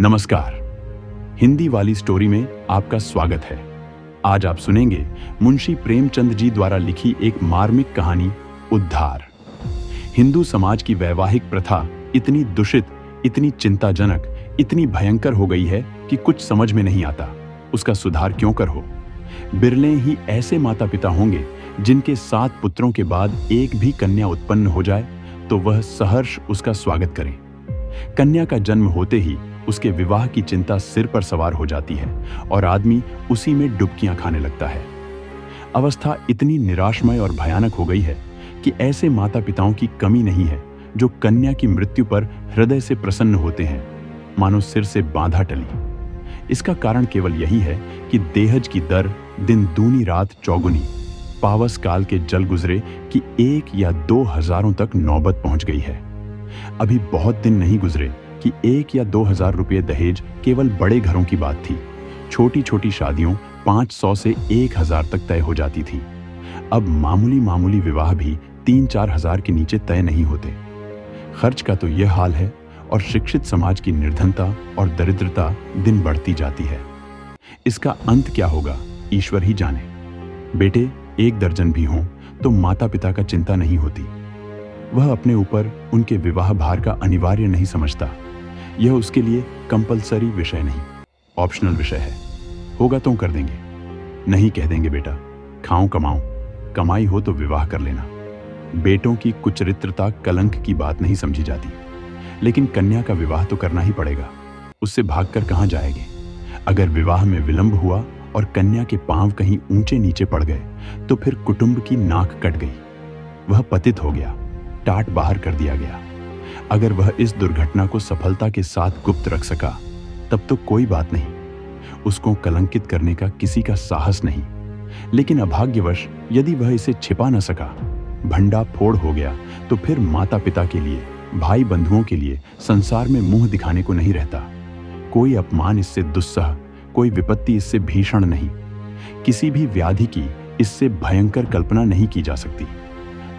नमस्कार। हिंदी वाली स्टोरी में आपका स्वागत है। आज आप सुनेंगे मुंशी प्रेमचंद जी द्वारा लिखी एक मार्मिक कहानी, उद्धार। हिंदू समाज की वैवाहिक प्रथा इतनी दूषित, इतनी चिंताजनक, इतनी भयंकर हो गई है कि कुछ समझ में नहीं आता उसका सुधार क्यों कर हो। बिरले ही ऐसे माता पिता होंगे जिनके 7 पुत्रों के बाद एक भी कन्या उत्पन्न हो जाए तो वह सहर्ष उसका स्वागत करें। कन्या का जन्म होते ही उसके विवाह की चिंता सिर पर सवार हो जाती है और आदमी उसी में डुबकियां खाने लगता है। अवस्था इतनी निराशमय और भयानक हो गई है कि ऐसे माता पिताओं की कमी नहीं है जो कन्या की मृत्यु पर हृदय से प्रसन्न होते हैं, मानो सिर से बांधा टली। इसका कारण केवल यही है कि देहज की दर दिन दूनी रात चौगुनी, पावस काल के जल गुजरे कि 1 या 2 हजारों तक नौबत पहुंच गई है। अभी बहुत दिन नहीं गुजरे कि 1 या 2 हजार रुपये दहेज केवल बड़े घरों की बात थी। छोटी छोटी शादियों 500 से 1000 तक तय हो जाती थी। अब मामूली विवाह भी 3-4 हजार के नीचे तय नहीं होते। खर्च का तो यह हाल है और शिक्षित समाज की निर्धनता और दरिद्रता दिन बढ़ती जाती है। इसका अंत क्या होगा ईश्वर ही जाने। बेटे 1 दर्जन भी हों तो माता पिता का चिंता नहीं होती। वह अपने ऊपर उनके विवाह भार का अनिवार्य नहीं समझता। यह उसके लिए कंपलसरी विषय नहीं, ऑप्शनल विषय है। होगा तो कर देंगे, नहीं कह देंगे बेटा खाऊं कमाऊं, कमाई हो तो विवाह कर लेना। बेटों की कुचरित्रता कलंक की बात नहीं समझी जाती, लेकिन कन्या का विवाह तो करना ही पड़ेगा। उससे भागकर कहां जाएंगे। अगर विवाह में विलंब हुआ और कन्या के पांव कहीं ऊंचे नीचे पड़ गए तो फिर कुटुंब की नाक कट गई। वह पतित हो गया, टाट बाहर कर दिया गया। अगर वह इस दुर्घटना को सफलता के साथ गुप्त रख सका तब तो कोई बात नहीं, उसको कलंकित करने का किसी का साहस नहीं। लेकिन अभाग्यवश यदि वह इसे छिपा न सका, भंडा फोड़ हो गया, तो फिर माता पिता के लिए, भाई बंधुओं के लिए संसार में मुंह दिखाने को नहीं रहता। कोई अपमान इससे दुस्सह, कोई विपत्ति इससे भीषण नहीं, किसी भी व्याधि की इससे भयंकर कल्पना नहीं की जा सकती।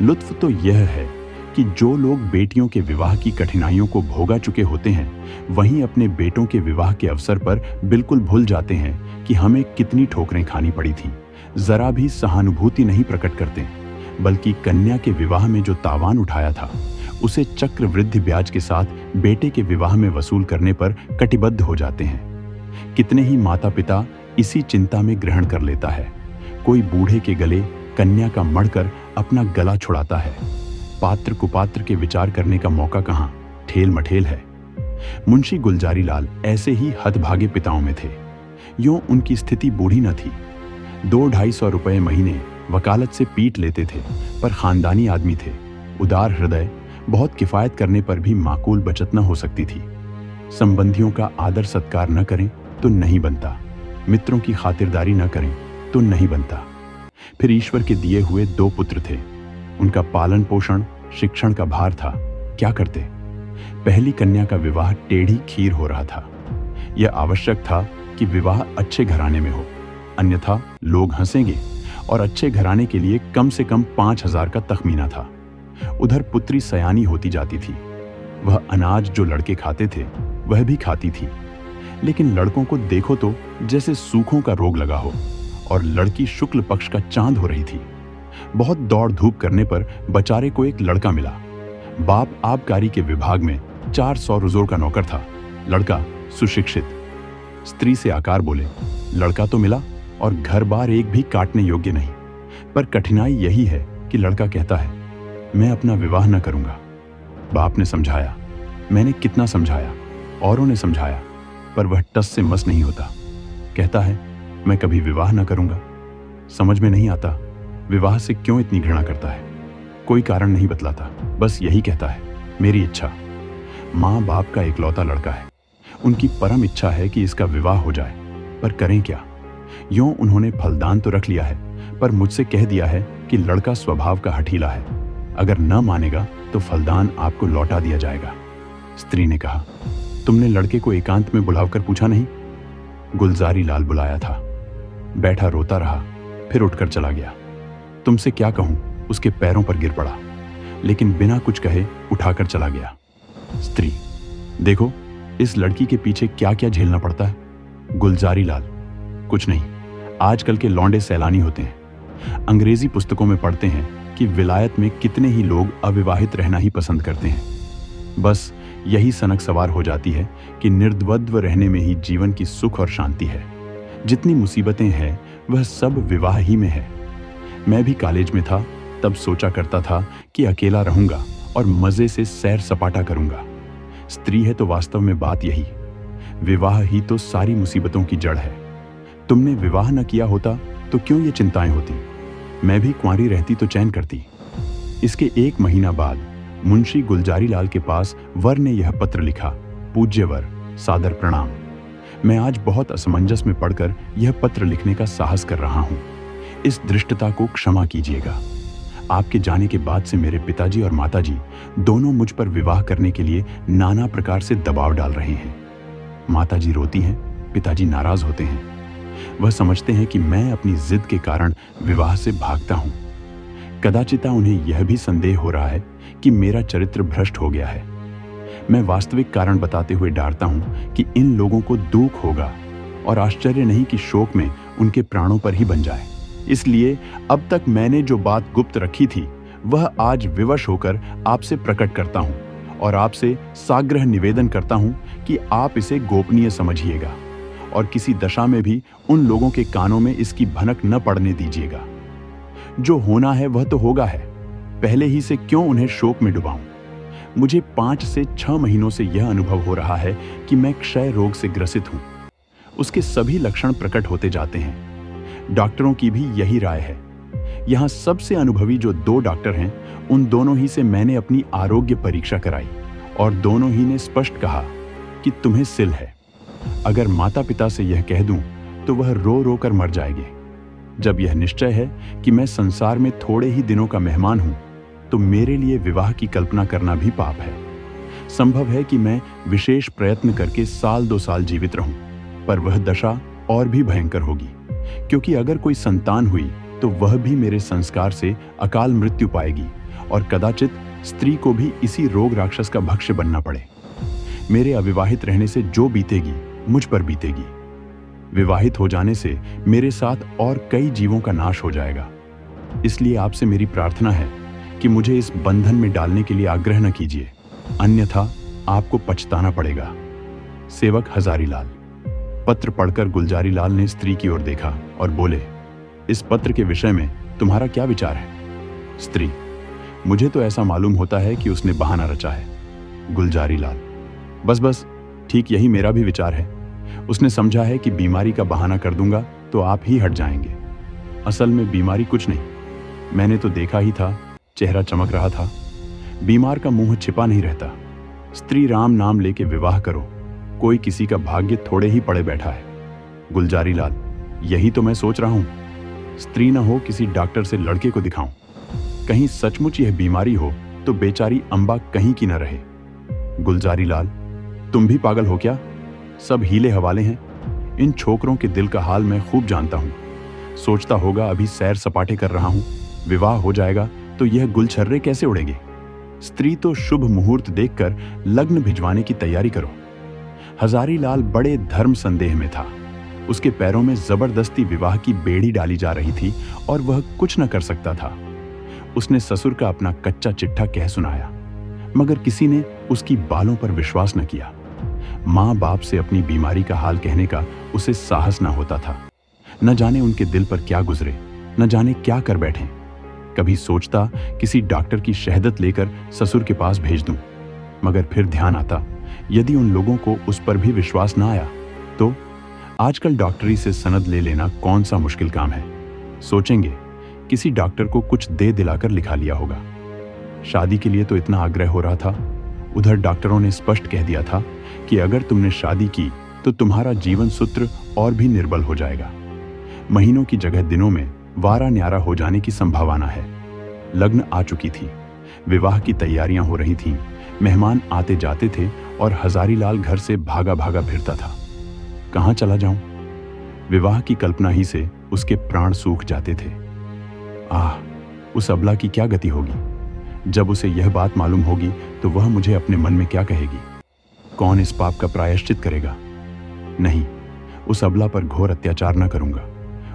लुत्फ तो यह है कि जो लोग बेटियों के विवाह की कठिनाइयों को भोगा चुके होते हैं, वहीं अपने बेटों के विवाह के अवसर पर बिल्कुल भूल जाते हैं कि हमें कितनी ठोकरें खानी पड़ी थी। जरा भी सहानुभूति नहीं प्रकट करते, बल्कि कन्या के विवाह में जो तावान उठाया था उसे चक्रवृद्धि ब्याज के साथ बेटे के विवाह में वसूल करने पर कटिबद्ध हो जाते हैं। कितने ही माता पिता इसी चिंता में ग्रहण कर लेता है। कोई बूढ़े के गले कन्या का मढ़कर अपना गला छुड़ाता है। पात्र कुपात्र के विचार करने का मौका कहां, ठेल मठेल है। मुंशी गुलजारी लाल ऐसे ही हतभागे पिताओं में थे। यूं उनकी स्थिति बूढ़ी न थी। 200-250 रुपए महीने वकालत से पीट लेते थे, पर खानदानी आदमी थे, उदार हृदय। बहुत किफायत करने पर भी माकूल बचत न हो सकती थी। संबंधियों का आदर सत्कार न करें तो नहीं बनता, मित्रों की खातिरदारी न करें तो नहीं बनता। फिर ईश्वर के दिए हुए 2 पुत्र थे, उनका पालन पोषण, शिक्षण का भार था। क्या करते। पहली कन्या का विवाह टेढ़ी खीर हो रहा था। यह आवश्यक था कि विवाह अच्छे घराने में हो, अन्यथा लोग हंसेंगे, और अच्छे घराने के लिए कम से कम 5000 का तखमीना था। उधर पुत्री सयानी होती जाती थी। वह अनाज जो लड़के खाते थे वह भी खाती थी, लेकिन लड़कों को देखो तो जैसे सूखों का रोग लगा हो, और लड़की शुक्ल पक्ष का चांद हो रही थी। बहुत दौड़ धूप करने पर बचारे को एक लड़का मिला। बाप आबकारी के विभाग में 400 रुजोर का नौकर था। लड़का सुशिक्षित, स्त्री से आकार बोले। लड़का तो मिला और घर बार एक भी काटने योग्य नहीं, पर कठिनाई यही है कि लड़का कहता है मैं अपना विवाह न करूंगा। बाप ने समझाया, मैंने कितना समझाया, औरों ने समझाया, पर वह टस से मस नहीं होता। कहता है मैं कभी विवाह न करूंगा। समझ में नहीं आता विवाह से क्यों इतनी घृणा करता है। कोई कारण नहीं बतलाता, बस यही कहता है मेरी इच्छा। माँ बाप का इकलौता लड़का है, उनकी परम इच्छा है कि इसका विवाह हो जाए, पर करें क्या। यूं उन्होंने फलदान तो रख लिया है, पर मुझसे कह दिया है कि लड़का स्वभाव का हठीला है, अगर न मानेगा तो फलदान आपको लौटा दिया जाएगा। स्त्री ने कहा, तुमने लड़के को एकांत में बुलाकर पूछा नहीं। गुलजारी लाल बुलाया था। बैठा रोता रहा, फिर उठकर चला गया। तुमसे क्या कहूं, उसके पैरों पर गिर पड़ा, लेकिन बिना कुछ कहे उठाकर चला गया। स्त्री, देखो इस लड़की के पीछे क्या क्या झेलना पड़ता है? गुलजारी लाल: कुछ नहीं, आजकल के लौंडे सैलानी होते हैं। अंग्रेजी पुस्तकों में पढ़ते हैं कि विलायत में कितने ही लोग अविवाहित रहना ही पसंद करते हैं। बस यही सनक सवार हो जाती है कि निर्द्वंद्व रहने में ही जीवन की सुख और शांति है। जितनी मुसीबतें हैं वह सब विवाह ही में है। मैं भी कॉलेज में था तब सोचा करता था कि अकेला रहूंगा और मजे से सैर सपाटा करूंगा। स्त्री है तो वास्तव में बात यही, विवाह ही तो सारी मुसीबतों की जड़ है। तुमने विवाह न किया होता तो क्यों ये चिंताएं होती? मैं भी कुंवारी रहती तो चैन करती। इसके 1 महीना बाद मुंशी गुलजारी लाल के पास वर ने यह पत्र लिखा: पूज्य वर, सादर प्रणाम। मैं आज बहुत असमंजस में पड़कर यह पत्र लिखने का साहस कर रहा हूं। इस दृष्टता को क्षमा कीजिएगा। आपके जाने के बाद से मेरे पिताजी और माताजी दोनों मुझ पर विवाह करने के लिए नाना प्रकार से दबाव डाल रहे हैं। माताजी रोती हैं, पिताजी नाराज होते हैं। वह समझते हैं कि मैं अपनी जिद के कारण विवाह से भागता हूं। कदाचिता उन्हें यह भी संदेह हो रहा है कि मेरा चरित्र भ्रष्ट हो गया है। मैं वास्तविक कारण बताते हुए डरता हूं कि इन लोगों को दुख होगा और आश्चर्य नहीं कि शोक में उनके प्राणों पर ही बन जाए। इसलिए अब तक मैंने जो बात गुप्त रखी थी वह आज विवश होकर आपसे प्रकट करता हूं और आपसे साग्रह निवेदन करता हूं कि आप इसे गोपनीय समझिएगा और किसी दशा में भी उन लोगों के कानों में इसकी भनक न पड़ने दीजिएगा। जो होना है वह तो होगा है, पहले ही से क्यों उन्हें शोक में डुबाऊं? मुझे 5 से 6 महीनों से यह अनुभव हो रहा है कि मैं क्षय रोग से ग्रसित हूं। उसके सभी लक्षण प्रकट होते जाते हैं। डॉक्टरों की भी यही राय है। यहां सबसे अनुभवी जो 2 डॉक्टर हैं, उन दोनों ही से मैंने अपनी आरोग्य परीक्षा कराई और दोनों ही ने स्पष्ट कहा कि तुम्हें सिल है। अगर माता पिता से यह कह दूं तो वह रो रो कर मर जाएंगे। जब यह निश्चय है कि मैं संसार में थोड़े ही दिनों का मेहमान हूं, तो मेरे लिए विवाह की कल्पना करना भी पाप है। संभव है कि मैं विशेष प्रयत्न करके 1-2 साल जीवित रहूं, पर वह दशा और भी भयंकर होगी, क्योंकि अगर कोई संतान हुई तो वह भी मेरे संस्कार से अकाल मृत्यु पाएगी और कदाचित स्त्री को भी इसी रोग राक्षस का भक्ष्य बनना पड़े। मेरे अविवाहित रहने से जो बीतेगी मुझ पर बीतेगी। विवाहित हो जाने से मेरे साथ और कई जीवों का नाश हो जाएगा। इसलिए आपसे मेरी प्रार्थना है कि मुझे इस बंधन में डालने के लिए आग्रह न कीजिए, अन्यथा आपको पछताना पड़ेगा। सेवक हजारी लाल। पत्र पढ़कर गुलजारी लाल ने स्त्री की ओर देखा और बोले, इस पत्र के विषय में तुम्हारा क्या विचार है? स्त्री: मुझे तो ऐसा मालूम होता है कि उसने बहाना रचा है। गुलजारी लाल: बस ठीक यही मेरा भी विचार है। उसने समझा है कि बीमारी का बहाना कर दूंगा तो आप ही हट जाएंगे। असल में बीमारी कुछ नहीं, मैंने तो देखा ही था, चेहरा चमक रहा था। बीमार का मुंह छिपा नहीं रहता। स्त्री राम नाम लेके विवाह करो, कोई किसी का भाग्य थोड़े ही पड़े बैठा है। गुलजारी लाल: यही तो मैं सोच रहा हूं। स्त्री न हो किसी डॉक्टर से लड़के को दिखाऊं। कहीं सचमुच यह बीमारी हो तो बेचारी अंबा कहीं की न रहे। गुलजारी लाल: तुम भी पागल हो क्या? सब हीले हवाले हैं। इन छोकरों के दिल का हाल मैं खूब जानता हूं। सोचता होगा अभी सैर सपाटे कर रहा हूं, विवाह हो जाएगा तो यह गुलछर्रे कैसे उड़ेंगे। स्त्री तो शुभ मुहूर्त देखकर लग्न भिजवाने की तैयारी करो। हजारी लाल बड़े धर्म संदेह में था। उसके पैरों में जबरदस्ती विवाह की बेड़ी डाली जा रही थी और वह कुछ न कर सकता था। उसने ससुर का अपना कच्चा चिट्ठा कह सुनाया, मगर किसी ने उसकी बालों पर विश्वास न किया। माँ बाप से अपनी बीमारी का हाल कहने का उसे साहस न होता था। न जाने उनके दिल पर क्या गुजरे, न जाने क्या कर बैठे। कभी सोचता किसी डॉक्टर की शहदत लेकर ससुर के पास भेज दूं, मगर फिर ध्यान आता यदि उन लोगों को उस पर भी विश्वास न आया तो आजकल डॉक्टरी से सनद ले लेना कौन सा मुश्किल काम है। सोचेंगे किसी डॉक्टर को कुछ दे दिलाकर लिखा लिया होगा। शादी के लिए तो इतना आग्रह हो रहा था, उधर डॉक्टरों ने स्पष्ट कह दिया था कि अगर तुमने शादी की तो तुम्हारा जीवन सूत्र और भी निर्बल हो जाएगा। महीनों की जगह दिनों में वारा न्यारा हो जाने की संभावना है। लग्न आ चुकी थी, विवाह की तैयारियां हो रही थीं, मेहमान आते जाते थे और हजारी लाल घर से भागा भागा फिरता था। कहां चला जाऊं? विवाह की कल्पना ही से उसके प्राण सूख जाते थे। आह, उस अबला की क्या गति होगी। जब उसे यह बात मालूम होगी तो वह मुझे अपने मन में क्या कहेगी। कौन इस पाप का प्रायश्चित करेगा? नहीं, उस अबला पर घोर अत्याचार न करूंगा,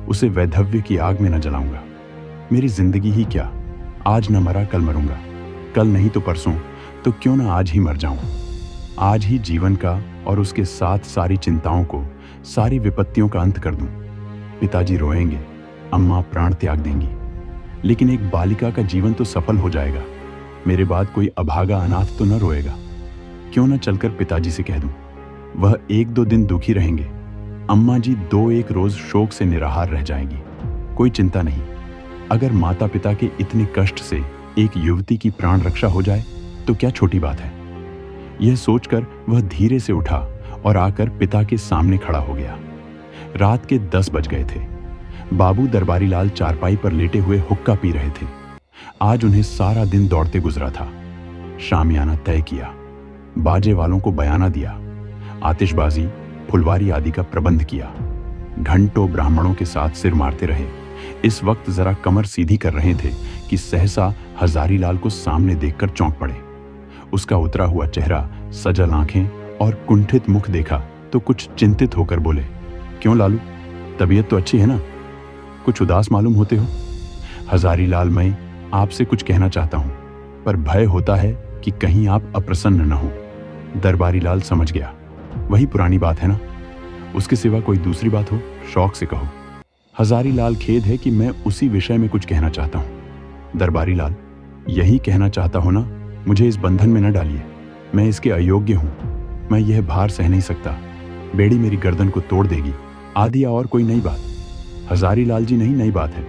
उसे वैधव्य की आग में न जलाऊंगा। मेरी जिंदगी ही क्या, आज न मरा कल मरूंगा, कल नहीं तो परसों, तो क्यों ना आज ही मर जाऊं। आज ही जीवन का और उसके साथ सारी चिंताओं को, सारी विपत्तियों का अंत कर दूं। पिताजी रोएंगे, अम्मा प्राण त्याग देंगी, लेकिन एक बालिका का जीवन तो सफल हो जाएगा। मेरे बाद कोई अभागा अनाथ तो न रोएगा। क्यों न चलकर पिताजी से कह दूं, वह 1-2 दिन दुखी रहेंगे, अम्मा जी 2-1 रोज शोक से निराहार रह जाएंगी। कोई चिंता नहीं, अगर माता पिता के इतने कष्ट से एक युवती की प्राण रक्षा हो जाए तो क्या छोटी बात है। यह सोचकर वह धीरे से उठा और आकर पिता के सामने खड़ा हो गया। रात के 10 बज गए थे। बाबू दरबारी लाल चारपाई पर लेटे हुए हुक्का पी रहे थे। आज उन्हें सारा दिन दौड़ते गुजरा था। शामियाना तय किया, बाजे वालों को बयाना दिया, आतिशबाजी, फुलवारी आदि का प्रबंध किया। घंटों ब्राह्मणों के साथ सिर मारते रहे। इस वक्त जरा कमर सीधी कर रहे थे कि सहसा हजारीलाल को सामने देखकर चौंक पड़े। उसका उतरा हुआ चेहरा, सजल आंखें और कुंठित मुख देखा तो कुछ चिंतित होकर बोले, क्यों लालू, तबीयत तो अच्छी है ना? कुछ उदास मालूम होते हो। हजारीलाल, मैं आपसे कुछ कहना चाहता हूं, पर भय होता है कि कहीं आप अप्रसन्न न हो। दरबारी लाल समझ गया, वही पुरानी बात है ना, उसके सिवा कोई दूसरी बात हो, शौक से कहो। हजारीलाल, खेद है कि मैं उसी विषय में कुछ कहना चाहता हूं। दरबारी लाल, यही कहना चाहता हो ना, मुझे इस बंधन में न डालिए, मैं इसके अयोग्य हूं, मैं यह भार सह नहीं सकता, बेड़ी मेरी गर्दन को तोड़ देगी, आदि या और कोई नई बात। हजारीलाल जी, नहीं, नई बात है,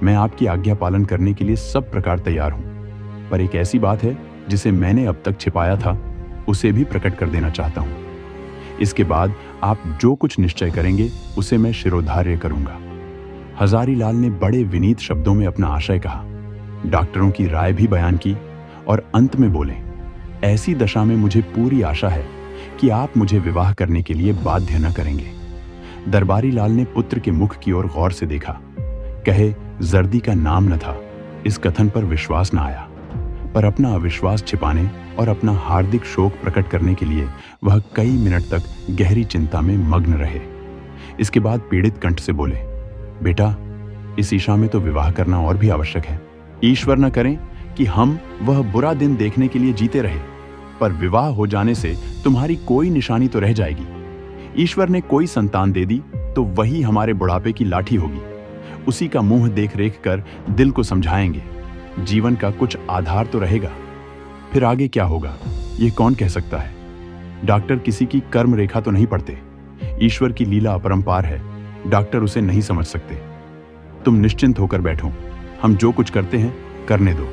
मैं आपकी आज्ञा पालन करने के लिए सब प्रकार तैयार हूं, पर एक ऐसी बात है जिसे मैंने अब तक छिपाया था, उसे भी प्रकट कर देना चाहता हूं। इसके बाद आप जो कुछ निश्चय करेंगे उसे मैं शिरोधार्य करूंगा। हजारीलाल ने बड़े विनीत शब्दों में अपना आशय कहा, डॉक्टरों की राय भी बयान की और अंत में बोले, ऐसी दशा में मुझे पूरी आशा है कि आप मुझे विवाह करने के लिए बाध्य न करेंगे। दरबारी लाल ने पुत्र के मुख की ओर गौर से देखा। कहे जर्दी का नाम न था, इस कथन पर विश्वास न आया, पर अपना अविश्वास छिपाने और अपना हार्दिक शोक प्रकट करने के लिए वह कई मिनट तक गहरी चिंता में मग्न रहे। इसके बाद पीड़ित कंठ से बोले, बेटा, इस ईशा में तो विवाह करना और भी आवश्यक है। ईश्वर न करें कि हम वह बुरा दिन देखने के लिए जीते रहे, पर विवाह हो जाने से तुम्हारी कोई निशानी तो रह जाएगी। ईश्वर ने कोई संतान दे दी तो वही हमारे बुढ़ापे की लाठी होगी, उसी का मुंह देख रेख कर दिल को समझाएंगे, जीवन का कुछ आधार तो रहेगा। फिर आगे क्या होगा ये कौन कह सकता है। डॉक्टर किसी की कर्म रेखा तो नहीं पढ़ते, ईश्वर की लीला अपरंपार है, डॉक्टर उसे नहीं समझ सकते। तुम निश्चिंत होकर बैठो, हम जो कुछ करते हैं करने दो,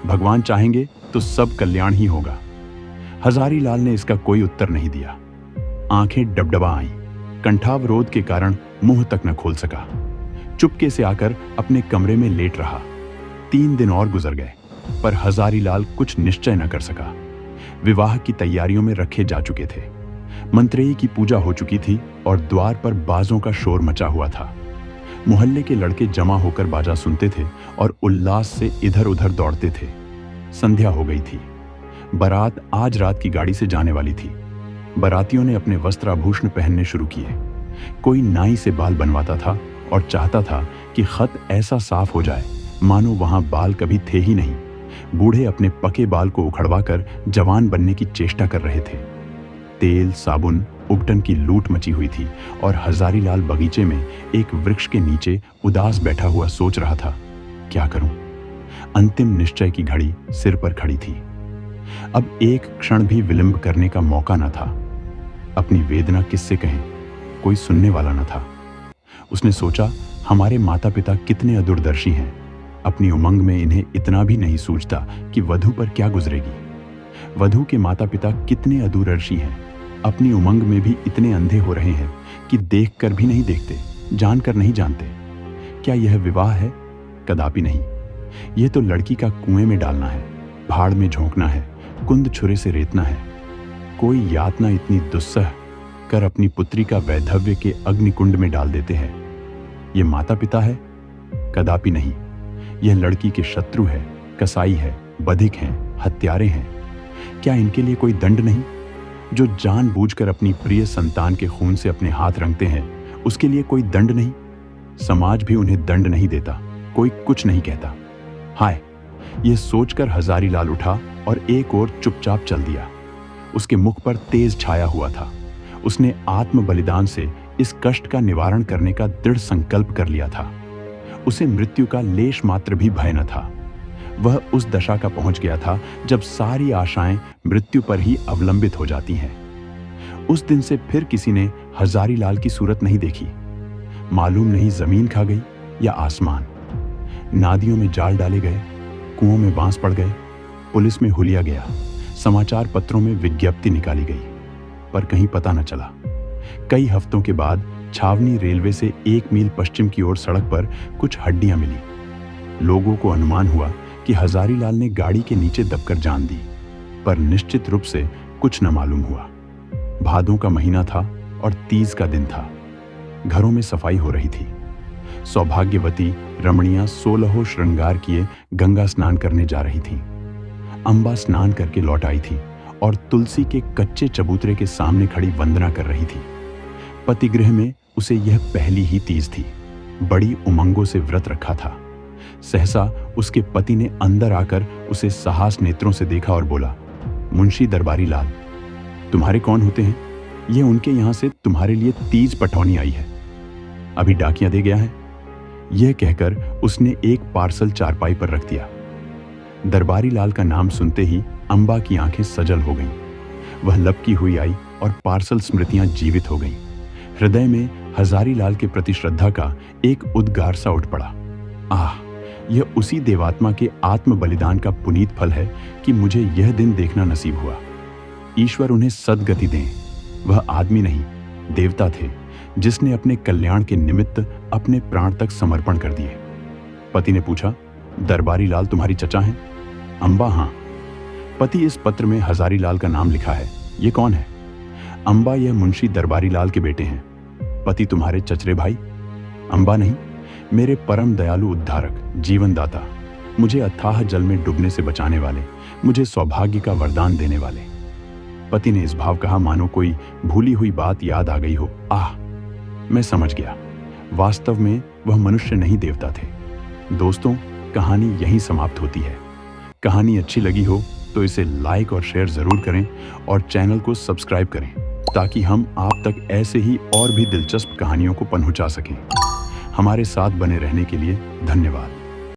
भगवान चाहेंगे तो सब कल्याण ही होगा। हजारीलाल ने इसका कोई उत्तर नहीं दिया। आंखें डबडबा आईं, कंठावरोध के कारण मुंह तक न खोल सका। चुपके से आकर अपने कमरे में लेट रहा। 3 दिन और गुजर गए, पर हजारीलाल कुछ निश्चय न कर सका। विवाह की तैयारियों में रखे जा चुके थे। मंत्रेयी की पूजा हो चुकी थी और द्वार पर बाजों का शोर मचा हुआ था। मोहल्ले के लड़के जमा होकर बाजा सुनते थे और उल्लास से इधर उधर दौड़ते थे। संध्या हो गई थी। बारात आज रात की गाड़ी से जाने वाली थी। बारातियों ने अपने वस्त्र आभूषण पहनने शुरू किए। कोई नाई से बाल बनवाता था और चाहता था कि खत ऐसा साफ हो जाए मानो वहां बाल कभी थे ही नहीं। बूढ़े अपने पके बाल को उखड़वाकर जवान बनने की चेष्टा कर रहे थे। तेल, साबुन, उबटन की लूट मची हुई थी और हजारीलाल बगीचे में एक वृक्ष के नीचे उदास बैठा हुआ सोच रहा था, क्या करूं। अंतिम निश्चय की घड़ी सिर पर खड़ी थी। अब एक क्षण भी विलंब करने का मौका न था। अपनी वेदना किससे कहें, कोई सुनने वाला न था। उसने सोचा, हमारे माता पिता कितने अदूरदर्शी हैं, अपनी उमंग में इन्हें इतना भी नहीं सूझता कि वधू पर क्या गुजरेगी। वधू के माता पिता कितने अदूरदर्शी हैं, अपनी उमंग में भी इतने अंधे हो रहे हैं कि देखकर भी नहीं देखते, जानकर नहीं जानते। क्या यह विवाह है? कदापि नहीं। यह तो लड़की का कुएं में डालना है, भाड़ में झोंकना है, कुंद छुरे से रेतना है। कोई यातना इतनी दुस्सह कर अपनी पुत्री का वैधव्य के अग्निकुंड में डाल देते हैं। ये माता पिता है? कदापि नहीं। यह लड़की के शत्रु है, कसाई है, बधिक हैं, हत्यारे हैं। क्या इनके लिए कोई दंड नहीं? जो जानबूझकर अपनी प्रिय संतान के खून से अपने हाथ रंगते हैं, उसके लिए कोई दंड नहीं। समाज भी उन्हें दंड नहीं देता, कोई कुछ नहीं कहता। हाय, यह सोचकर हजारीलाल उठा और एक ओर चुपचाप चल दिया। उसके मुख पर तेज छाया हुआ था। उसने आत्म बलिदान से इस कष्ट का निवारण करने का दृढ़ संकल्प कर लिया था। उसे मृत्यु का लेश मात्र भी भय न था। वह उस दशा का पहुंच गया था जब सारी आशाएं मृत्यु पर ही अवलंबित हो जाती हैं। उस दिन से फिर किसी ने हजारीलाल की सूरत नहीं देखी। मालूम नहीं जमीन खा गई या आसमान। नादियों में जाल डाले गए, कुओं में बांस पड़ गए, पुलिस में हुलिया गया, समाचार पत्रों में विज्ञप्ति निकाली गई, पर कहीं पता न चला। कई हफ्तों के बाद छावनी रेलवे से 1 मील पश्चिम की ओर सड़क पर कुछ हड्डियां मिली। लोगों को अनुमान हुआ कि हजारीलाल ने गाड़ी के नीचे दबकर जान दी, पर निश्चित रूप से कुछ न मालूम हुआ। भादों का महीना था और तीज का दिन था। घरों में सफाई हो रही थी। सौभाग्यवती रमणियां 16 श्रृंगार किए गंगा स्नान करने जा रही थीं। अंबा स्नान करके लौट आई थी और तुलसी के कच्चे चबूतरे के सामने खड़ी वंदना कर रही थी। पतिगृह में उसे यह पहली ही तीज थी। बड़ी उमंगों से व्रत रखा था। सहसा उसके पति ने अंदर आकर उसे साहस नेत्रों से देखा और बोला, मुंशी दरबारी लाल, तुम्हारे कौन होते हैं? ये उनके यहां से तुम्हारे लिए तीज पठौनी आई है। अभी डाकिया दे गया है। यह कहकर उसने एक पार्सल चारपाई पर रख दिया। दरबारी लाल का नाम सुनते ही अंबा की आंखें सजल हो गईं। वह लपकी हुई आई और पार्सल स्मृतियां जीवित हो गईं। हृदय में हजारीलाल के प्रति श्रद्धा का एक उद्गार सा उठ पड़ा। आह, यह उसी देवात्मा के आत्म बलिदान का पुनीत फल है कि मुझे यह दिन देखना नसीब हुआ। ईश्वर उन्हें सद्गति दें। वह आदमी नहीं, देवता थे, जिसने अपने कल्याण के निमित्त अपने प्राण तक समर्पण कर दिए। पति ने पूछा, दरबारी लाल तुम्हारी चचा हैं? अंबा, हाँ। पति, इस पत्र में हजारीलाल का नाम लिखा है, ये कौन है? अंबा, यह मुंशी दरबारी लाल के बेटे हैं। पति, तुम्हारे चचरे भाई? अंबा, नहीं, मेरे परम दयालु उद्धारक, जीवनदाता, मुझे अथाह जल में डूबने से बचाने वाले, मुझे सौभाग्य का वरदान देने वाले। पति ने इस भाव कहा मानो कोई भूली हुई बात याद आ गई हो। आह, मैं समझ गया। वास्तव में वह मनुष्य नहीं, देवता थे। दोस्तों, कहानी यहीं समाप्त होती है। कहानी अच्छी लगी हो तो इसे लाइक और शेयर जरूर करें और चैनल को सब्सक्राइब करें, ताकि हम आप तक ऐसे ही और भी दिलचस्प कहानियों को पहुंचा सकें। हमारे साथ बने रहने के लिए धन्यवाद।